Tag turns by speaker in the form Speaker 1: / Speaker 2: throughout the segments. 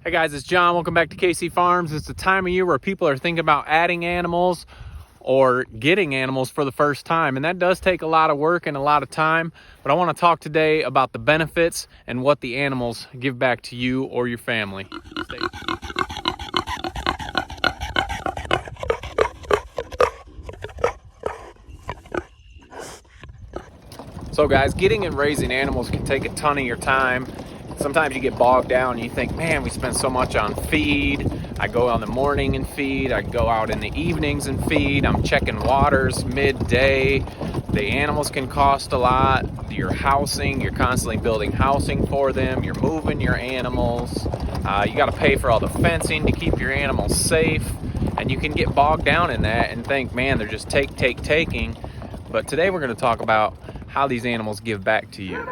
Speaker 1: Hey guys, it's John. Welcome back to KC Farms. It's the time of year where people are thinking about adding animals or getting animals for the first time. And that does take a lot of work and a lot of time. But I want to talk today about the benefits and what the animals give back to you or your family. So guys, getting and raising animals can take a ton of your time. Sometimes you get bogged down and you think, man, we spend so much on feed. I go out in the morning and feed. I go out in the evenings and feed. I'm checking waters midday. The animals can cost a lot. Your housing, you're constantly building housing for them. You're moving your animals. You got to pay for all the fencing to keep your animals safe. And you can get bogged down in that and think, man, they're just taking. But today we're going to talk about how these animals give back to you.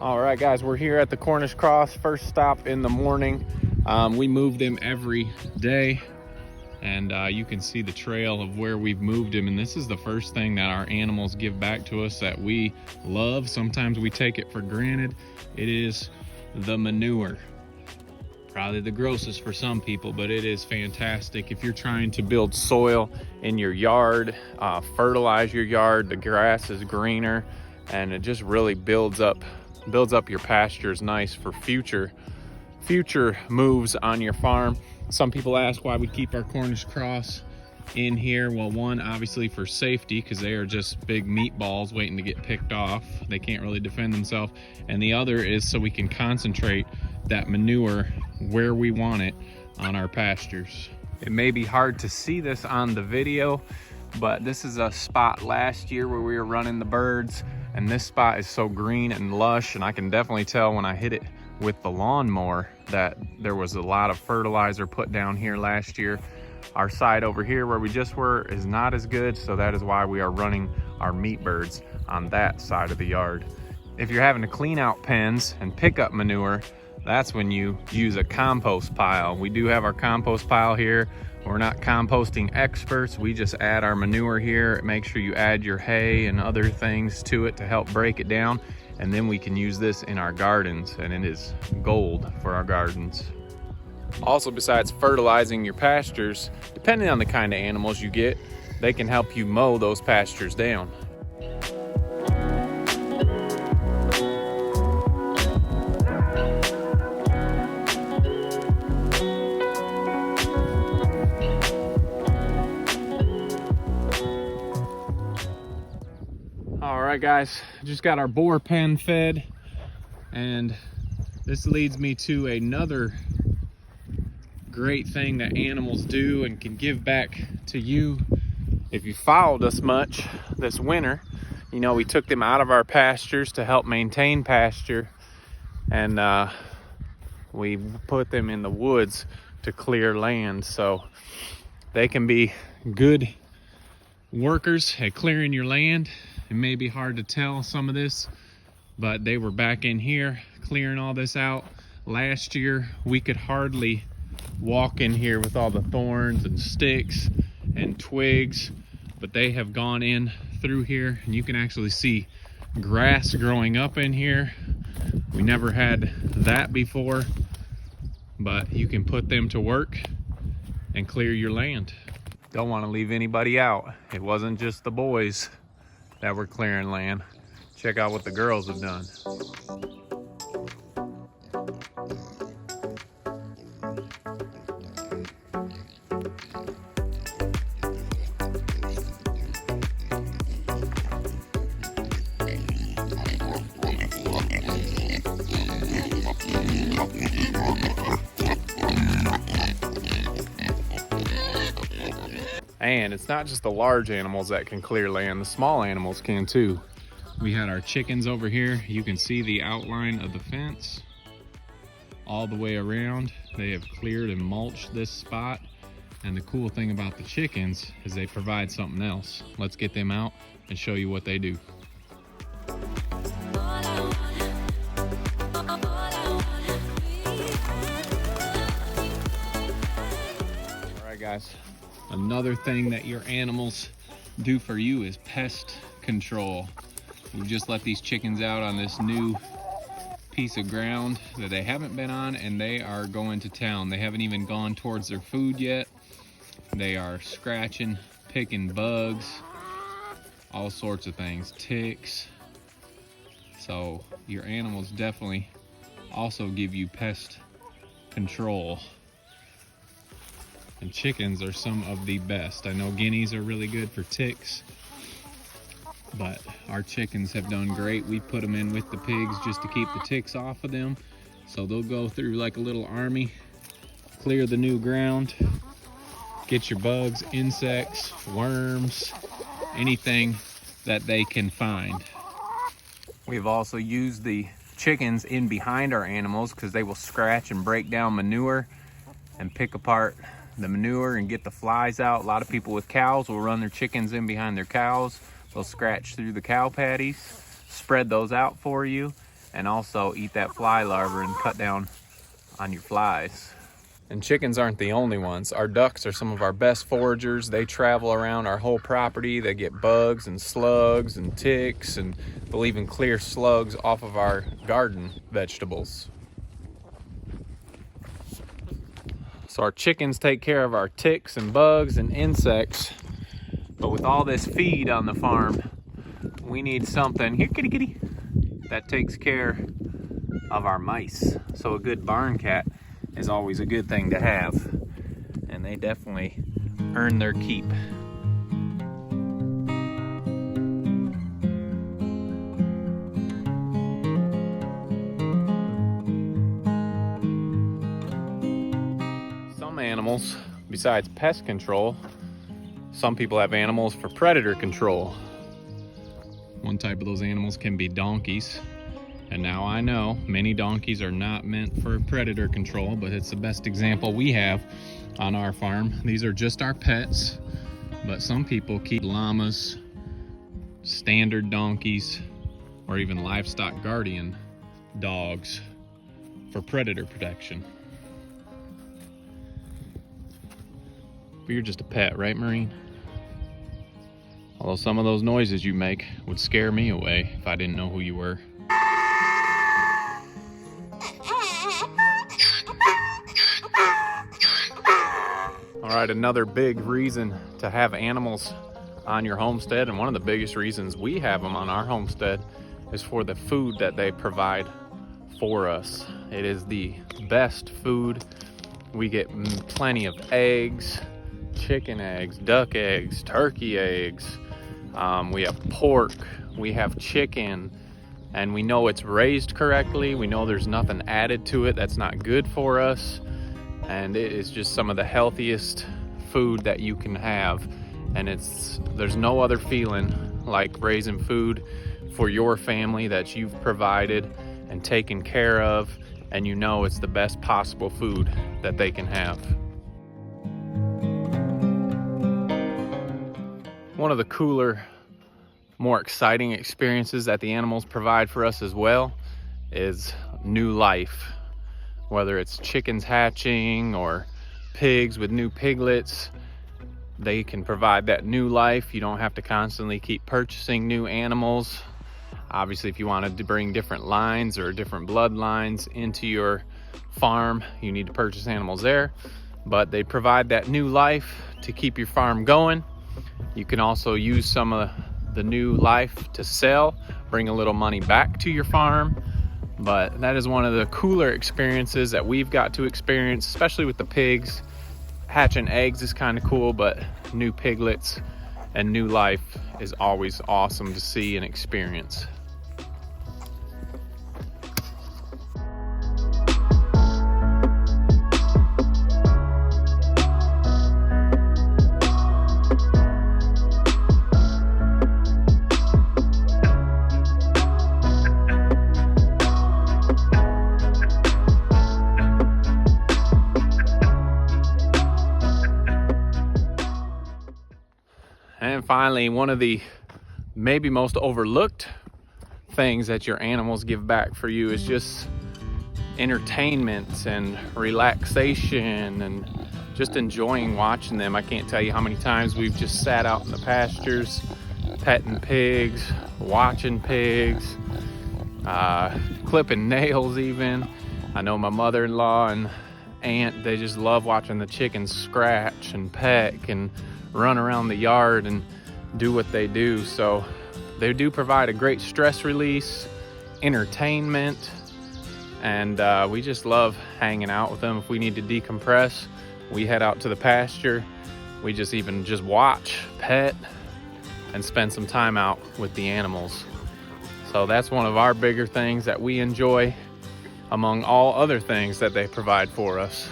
Speaker 1: All right, guys, we're here at the Cornish Cross, first stop in the morning. We move them every day, and you can see the trail of where we've moved them. And this is the first thing that our animals give back to us that we love. Sometimes we take it for granted. It is the manure. Probably the grossest for some people, but it is fantastic. If you're trying to build soil in your yard, fertilize your yard, the grass is greener, and it just really builds up your pastures nice for future moves on your farm. Some people ask why we keep our Cornish Cross in here. Well, one, obviously for safety, because they are just big meatballs waiting to get picked off. They can't really defend themselves. And the other is so we can concentrate that manure where we want it on our pastures. It may be hard to see this on the video, but this is a spot last year where we were running the birds, and this spot is so green and lush, and I can definitely tell when I hit it with the lawnmower that there was a lot of fertilizer put down here last year. Our side over here where we just were is not as good, so that is why we are running our meat birds on that side of the yard. If you're having to clean out pens and pick up manure, that's when you use a compost pile. We do have our compost pile here. We're not composting experts. We just add our manure here. Make sure you add your hay and other things to it to help break it down. And then we can use this in our gardens, and it is gold for our gardens. Also, besides fertilizing your pastures, depending on the kind of animals you get, they can help you mow those pastures down. All right, guys, just got our boar pen fed, and this leads me to another great thing that animals do and can give back to you. If you followed us much this winter, you know we took them out of our pastures to help maintain pasture, and we put them in the woods to clear land, so they can be good workers at clearing your land. It may be hard to tell some of this, but they were back in here clearing all this out. Last year, we could hardly walk in here with all the thorns and sticks and twigs, but they have gone in through here, and you can actually see grass growing up in here. We never had that before, but you can put them to work and clear your land. Don't want to leave anybody out. It wasn't just the boys that were clearing land. Check out what the girls have done. And it's not just the large animals that can clear land, the small animals can too. We had our chickens over here. You can see the outline of the fence all the way around. They have cleared and mulched this spot. And the cool thing about the chickens is they provide something else. Let's get them out and show you what they do. guys, another thing that your animals do for you is pest control. We just let these chickens out on this new piece of ground that they haven't been on, and they are going to town. They haven't even gone towards their food yet. They are scratching, picking bugs, all sorts of things, ticks. So your animals definitely also give you pest control. And chickens are some of the best. I know guineas are really good for ticks, but our chickens have done great. We put them in with the pigs just to keep the ticks off of them. So they'll go through like a little army, clear the new ground, get your bugs, insects, worms, anything that they can find. We've also used the chickens in behind our animals because they will scratch and break down manure and pick apart the manure and get the flies out. A lot of people with cows will run their chickens in behind their cows. They'll scratch through the cow patties, spread those out for you, and also eat that fly larva and cut down on your flies. And chickens aren't the only ones. Our ducks are some of our best foragers. They travel around our whole property. They get bugs and slugs and ticks, and they'll even clear slugs off of our garden vegetables. So our chickens take care of our ticks and bugs and insects. But with all this feed on the farm, we need something, here kitty kitty, that takes care of our mice. So a good barn cat is always a good thing to have. And they definitely earn their keep. Some animals, besides pest control, some people have animals for predator control. One type of those animals can be donkeys. And now I know many donkeys are not meant for predator control, but it's the best example we have on our farm. These are just our pets, but some people keep llamas, standard donkeys, or even livestock guardian dogs for predator protection. But you're just a pet, right, Marine? Although some of those noises you make would scare me away if I didn't know who you were. All right, another big reason to have animals on your homestead, and one of the biggest reasons we have them on our homestead, is for the food that they provide for us. It is the best food. We get plenty of eggs, chicken eggs, duck eggs, turkey eggs. We have pork, we have chicken, and we know it's raised correctly. We know there's nothing added to it that's not good for us. And it is just some of the healthiest food that you can have. And there's no other feeling like raising food for your family that you've provided and taken care of, and you know it's the best possible food that they can have. One of the cooler, more exciting experiences that the animals provide for us as well is new life. Whether it's chickens hatching or pigs with new piglets, they can provide that new life. You don't have to constantly keep purchasing new animals. Obviously, if you wanted to bring different lines or different bloodlines into your farm, you need to purchase animals there. But they provide that new life to keep your farm going. You can also use some of the new life to sell, bring a little money back to your farm. But that is one of the cooler experiences that we've got to experience, especially with the pigs. Hatching eggs is kind of cool, but new piglets and new life is always awesome to see and experience. And finally, one of the maybe most overlooked things that your animals give back for you is just entertainment and relaxation and just enjoying watching them. I can't tell you how many times we've just sat out in the pastures, petting pigs, watching pigs, clipping nails even. I know my mother-in-law and aunt, they just love watching the chickens scratch and peck and run around the yard and do what they do. So they do provide a great stress release, entertainment, and we just love hanging out with them. If we need to decompress, we head out to the pasture. We just watch, pet, and spend some time out with the animals. So that's one of our bigger things that we enjoy among all other things that they provide for us.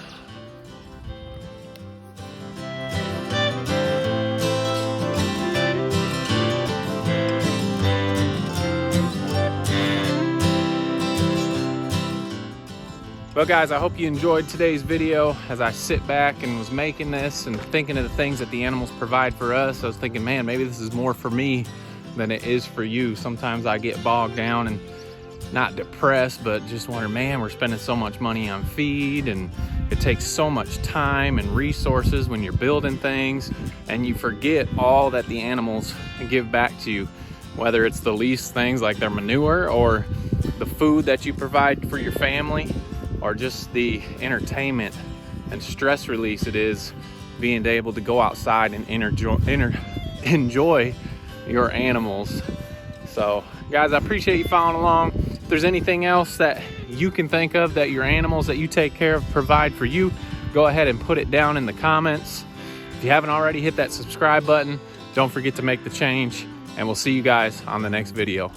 Speaker 1: Well guys, I hope you enjoyed today's video. As I sit back and was making this and thinking of the things that the animals provide for us, I was thinking, man, maybe this is more for me than it is for you. Sometimes I get bogged down and not depressed, but just wonder, man, we're spending so much money on feed, and it takes so much time and resources when you're building things, and you forget all that the animals give back to you, whether it's the least things like their manure or the food that you provide for your family, or just the entertainment and stress release it is being able to go outside and enjoy your animals. So guys, I appreciate you following along. If there's anything else that you can think of that your animals that you take care of provide for you, go ahead and put it down in the comments. If you haven't already, hit that subscribe button. Don't forget to make the change, and we'll see you guys on the next video.